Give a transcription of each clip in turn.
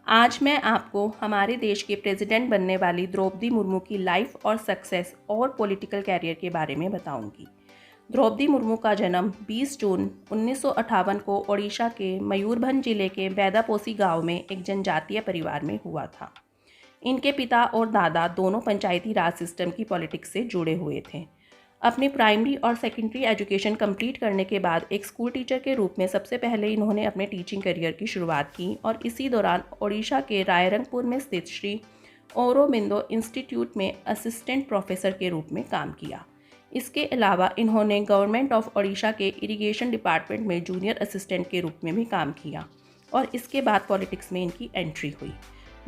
आज मैं आपको हमारे देश के प्रेसिडेंट बनने वाली द्रौपदी मुर्मू की लाइफ और सक्सेस और पॉलिटिकल कैरियर के बारे में बताऊंगी। द्रौपदी मुर्मू का जन्म 20 जून 1958 को ओडिशा के मयूरभंज जिले के बैदापोसी गांव में एक जनजातीय परिवार में हुआ था। इनके पिता और दादा दोनों पंचायती राज सिस्टम की पॉलिटिक्स से जुड़े हुए थे। अपनी प्राइमरी और सेकेंडरी एजुकेशन कंप्लीट करने के बाद एक स्कूल टीचर के रूप में सबसे पहले इन्होंने अपने टीचिंग करियर की शुरुआत की और इसी दौरान ओडिशा के रायरंगपुर में स्थित श्री औरोबिंदो इंस्टीट्यूट में असिस्टेंट प्रोफेसर के रूप में काम किया। इसके अलावा इन्होंने गवर्नमेंट ऑफ ओडिशा के इरिगेशन डिपार्टमेंट में जूनियर असिस्टेंट के रूप में भी काम किया और इसके बाद पॉलिटिक्स में इनकी एंट्री हुई।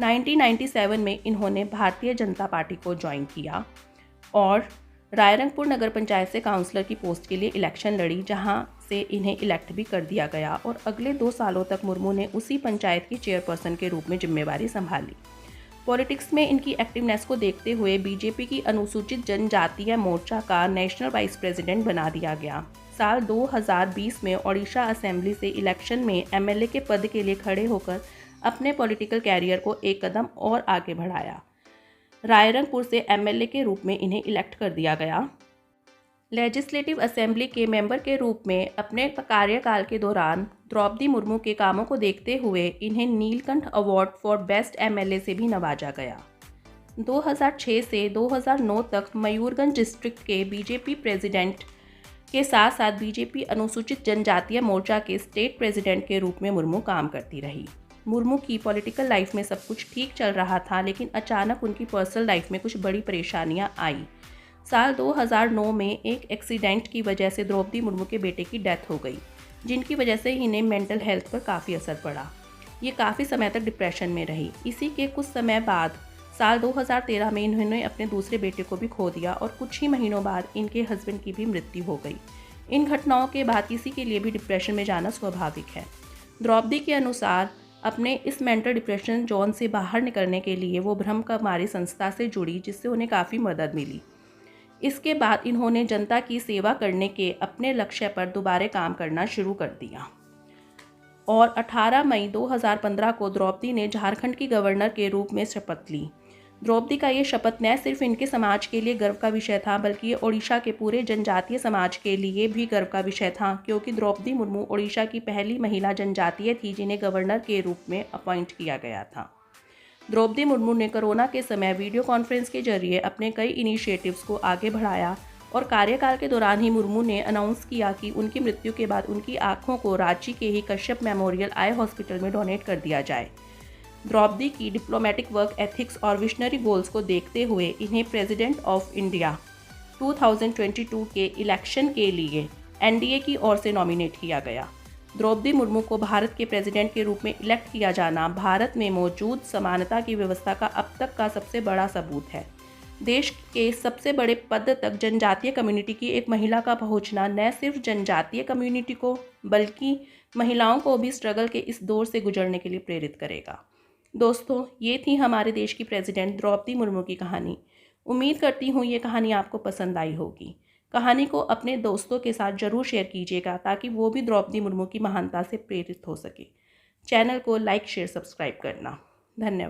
1997 में इन्होंने भारतीय जनता पार्टी को ज्वाइन किया और रायरंगपुर नगर पंचायत से काउंसलर की पोस्ट के लिए इलेक्शन लड़ी, जहां से इन्हें इलेक्ट भी कर दिया गया और अगले 2 सालों तक मुर्मू ने उसी पंचायत की चेयरपर्सन के रूप में जिम्मेवारी संभाली। पॉलिटिक्स में इनकी एक्टिवनेस को देखते हुए बीजेपी की अनुसूचित जनजातीय मोर्चा का नेशनल वाइस प्रेसिडेंट बना दिया गया। साल 2020 में ओडिशा असेंबली से इलेक्शन में एमएलए के पद के लिए खड़े होकर अपने पॉलिटिकल कैरियर को एक कदम और आगे बढ़ाया। रायरंगपुर से एमएलए के रूप में इन्हें इलेक्ट कर दिया गया। लेजिस्लेटिव असेंबली के मेंबर के रूप में अपने कार्यकाल के दौरान द्रौपदी मुर्मू के कामों को देखते हुए इन्हें Neelkanth award for best MLA से भी नवाजा गया। 2006 से 2009 तक मयूरगंज डिस्ट्रिक्ट के बीजेपी प्रेसिडेंट के साथ साथ बीजेपी अनुसूचित जनजातीय मोर्चा के स्टेट प्रेसिडेंट के रूप में मुर्मू काम करती रही। मुर्मू की पॉलिटिकल लाइफ में सब कुछ ठीक चल रहा था, लेकिन अचानक उनकी पर्सनल लाइफ में कुछ बड़ी परेशानियां आई। साल 2009 में एक एक्सीडेंट की वजह से द्रौपदी मुर्मू के बेटे की डेथ हो गई, जिनकी वजह से इन्हें मेंटल हेल्थ पर काफ़ी असर पड़ा। ये काफ़ी समय तक डिप्रेशन में रही। इसी के कुछ समय बाद साल 2013 में इन्होंने अपने दूसरे बेटे को भी खो दिया और कुछ ही महीनों बाद इनके हस्बैंड की भी मृत्यु हो गई। इन घटनाओं के बाद किसी के लिए भी डिप्रेशन में जाना स्वाभाविक है। द्रौपदी के अनुसार अपने इस मेंटल डिप्रेशन जोन से बाहर निकलने के लिए वो ब्रह्मकुमारी संस्था से जुड़ी, जिससे उन्हें काफ़ी मदद मिली। इसके बाद इन्होंने जनता की सेवा करने के अपने लक्ष्य पर दोबारा काम करना शुरू कर दिया और 18 मई 2015 को द्रौपदी ने झारखंड की गवर्नर के रूप में शपथ ली। द्रौपदी का ये शपथ न सिर्फ इनके समाज के लिए गर्व का विषय था, बल्कि ये ओडिशा के पूरे जनजातीय समाज के लिए भी गर्व का विषय था, क्योंकि द्रौपदी मुर्मू ओडिशा की पहली महिला जनजातीय थी जिन्हें गवर्नर के रूप में अपॉइंट किया गया था। द्रौपदी मुर्मू ने कोरोना के समय वीडियो कॉन्फ्रेंस के जरिए अपने कई इनिशिएटिव्स को आगे बढ़ाया और कार्यकाल के दौरान ही मुर्मू ने अनाउंस किया कि उनकी मृत्यु के बाद उनकी आँखों को रांची के ही कश्यप मेमोरियल आई हॉस्पिटल में डोनेट कर दिया जाए। द्रौपदी की डिप्लोमेटिक वर्क एथिक्स और विशनरी गोल्स को देखते हुए इन्हें प्रेसिडेंट ऑफ इंडिया 2022 के इलेक्शन के लिए एनडीए की ओर से नॉमिनेट किया गया। द्रौपदी मुर्मू को भारत के प्रेसिडेंट के रूप में इलेक्ट किया जाना भारत में मौजूद समानता की व्यवस्था का अब तक का सबसे बड़ा सबूत है। देश के सबसे बड़े पद तक जनजातीय कम्युनिटी की एक महिला का पहुंचना न सिर्फ जनजातीय कम्युनिटी को बल्कि महिलाओं को भी स्ट्रगल के इस दौर से गुजरने के लिए प्रेरित करेगा। दोस्तों, ये थी हमारे देश की प्रेसिडेंट द्रौपदी मुर्मू की कहानी। उम्मीद करती हूँ ये कहानी आपको पसंद आई होगी। कहानी को अपने दोस्तों के साथ ज़रूर शेयर कीजिएगा ताकि वो भी द्रौपदी मुर्मू की महानता से प्रेरित हो सके। चैनल को लाइक, शेयर, सब्सक्राइब करना। धन्यवाद।